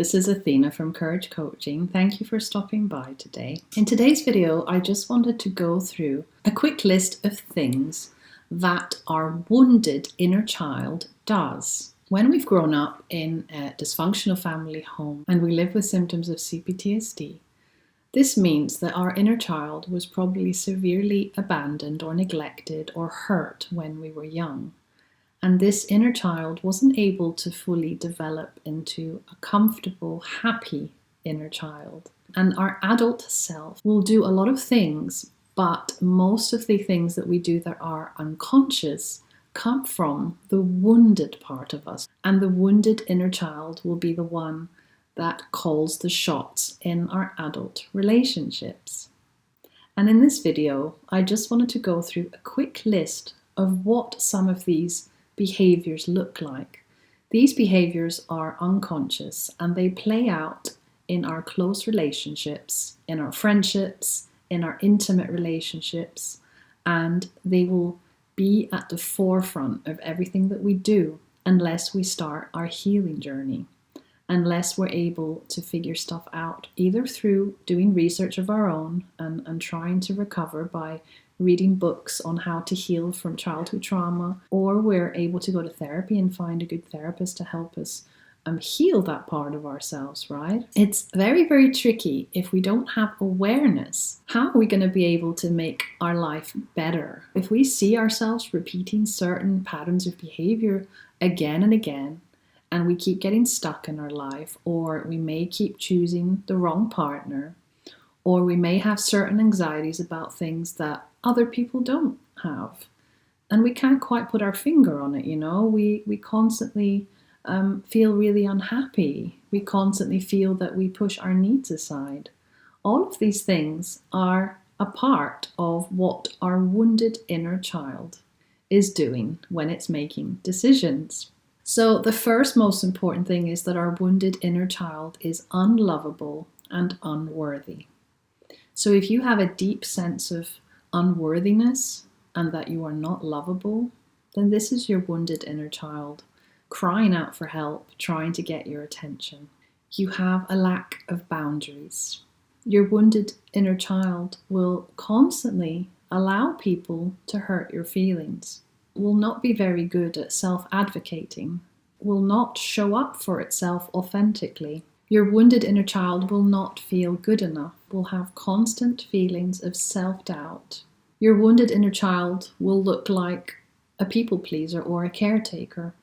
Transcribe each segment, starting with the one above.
this is Athena from Courage Coaching. Thank you for stopping by today. In today's video, I just wanted to go through a quick list of things that our wounded inner child does. When we've grown up in a dysfunctional family home and we live with symptoms of cptsd, this means that our inner child was probably severely abandoned or neglected or hurt when we were young. And this inner child wasn't able to fully develop into a comfortable, happy inner child. And our adult self will do a lot of things, but most of the things that we do that are unconscious come from the wounded part of us. And the wounded inner child will be the one that calls the shots in our adult relationships. And in this video, I just wanted to go through a quick list of what some of these behaviours look like. These behaviours are unconscious and they play out in our close relationships, in our friendships, in our intimate relationships, and they will be at the forefront of everything that we do unless we start our healing journey, unless we're able to figure stuff out, either through doing research of our own and trying to recover by reading books on how to heal from childhood trauma, or we're able to go to therapy and find a good therapist to help us heal that part of ourselves, right? It's very, very tricky if we don't have awareness. How are we going to be able to make our life better? If we see ourselves repeating certain patterns of behavior again and again, and we keep getting stuck in our life, or we may keep choosing the wrong partner, or we may have certain anxieties about things that other people don't have. And we can't quite put our finger on it, you know. We constantly feel really unhappy. We constantly feel that we push our needs aside. All of these things are a part of what our wounded inner child is doing when it's making decisions. So the first most important thing is that our wounded inner child is unlovable and unworthy. So if you have a deep sense of unworthiness and that you are not lovable, then this is your wounded inner child crying out for help, trying to get your attention. You have a lack of boundaries. Your wounded inner child will constantly allow people to hurt your feelings, will not be very good at self-advocating, will not show up for itself authentically. Your wounded inner child will not feel good enough, will have constant feelings of self-doubt. Your wounded inner child will look like a people pleaser or a caretaker.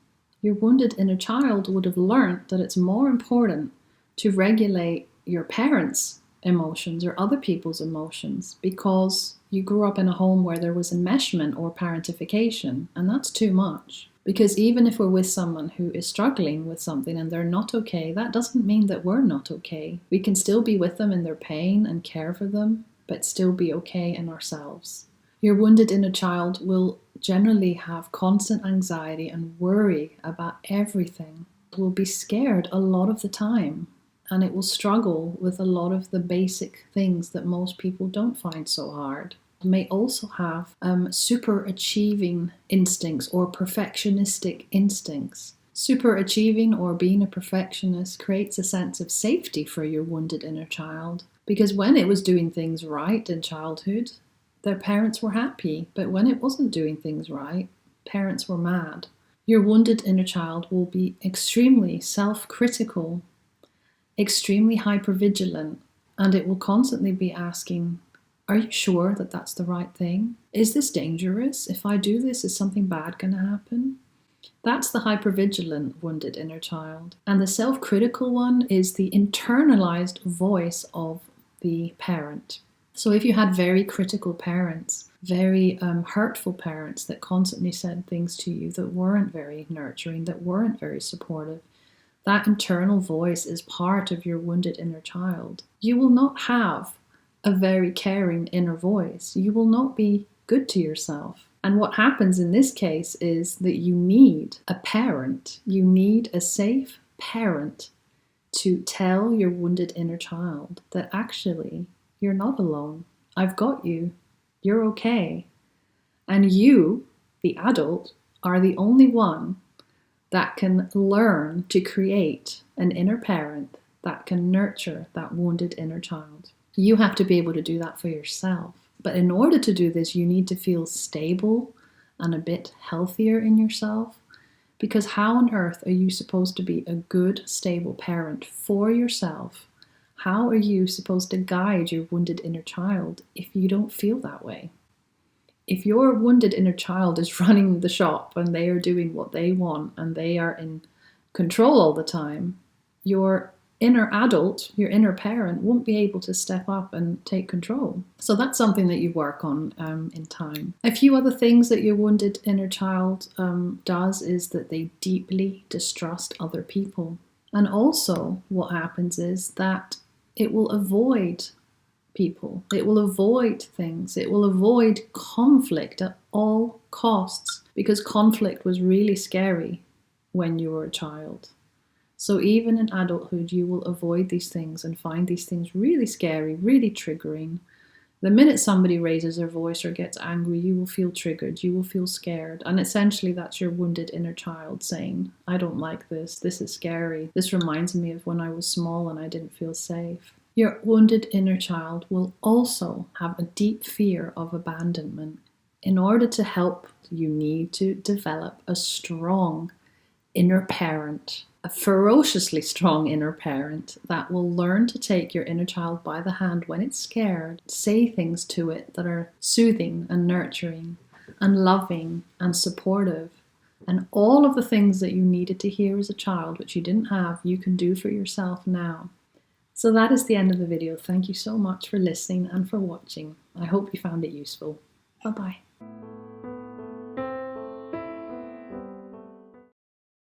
Your wounded inner child would have learned that it's more important to regulate your parents' emotions or other people's emotions because you grew up in a home where there was enmeshment or parentification, and that's too much. Because even if we're with someone who is struggling with something and they're not okay, that doesn't mean that we're not okay. We can still be with them in their pain and care for them, but still be okay in ourselves. Your wounded inner child will generally have constant anxiety and worry about everything. It will be scared a lot of the time, and it will struggle with a lot of the basic things that most people don't find so hard. May also have super achieving instincts or perfectionistic instincts. Super achieving or being a perfectionist creates a sense of safety for your wounded inner child, because when it was doing things right in childhood, their parents were happy, but when it wasn't doing things right, parents were mad. Your wounded inner child will be extremely self-critical, extremely hypervigilant, and it will constantly be asking, are you sure that that's the right thing? Is this dangerous? If I do this, is something bad going to happen? That's the hypervigilant wounded inner child. And the self-critical one is the internalized voice of the parent. So if you had very critical parents, very hurtful parents that constantly said things to you that weren't very nurturing, that weren't very supportive, that internal voice is part of your wounded inner child. You will not have a very caring inner voice. You will not be good to yourself. And what happens in this case is that you need a parent. You need a safe parent to tell your wounded inner child that actually you're not alone. I've got you. You're okay. And you, the adult, are the only one that can learn to create an inner parent that can nurture that wounded inner child. You have to be able to do that for yourself. But in order to do this, you need to feel stable and a bit healthier in yourself. Because how on earth are you supposed to be a good, stable parent for yourself? How are you supposed to guide your wounded inner child if you don't feel that way? If your wounded inner child is running the shop and they are doing what they want and they are in control all the time, your inner adult, your inner parent, won't be able to step up and take control. So that's something that you work on in time. A few other things that your wounded inner child does is that they deeply distrust other people. And also what happens is that it will avoid people. It will avoid things. It will avoid conflict at all costs, because conflict was really scary when you were a child. So even in adulthood, you will avoid these things and find these things really scary, really triggering. The minute somebody raises their voice or gets angry, you will feel triggered, you will feel scared. And essentially that's your wounded inner child saying, I don't like this is scary. This reminds me of when I was small and I didn't feel safe. Your wounded inner child will also have a deep fear of abandonment. In order to help, you need to develop a strong inner parent, a ferociously strong inner parent that will learn to take your inner child by the hand when it's scared, say things to it that are soothing and nurturing and loving and supportive. And all of the things that you needed to hear as a child, which you didn't have, you can do for yourself now. So that is the end of the video. Thank you so much for listening and for watching. I hope you found it useful. Bye-bye.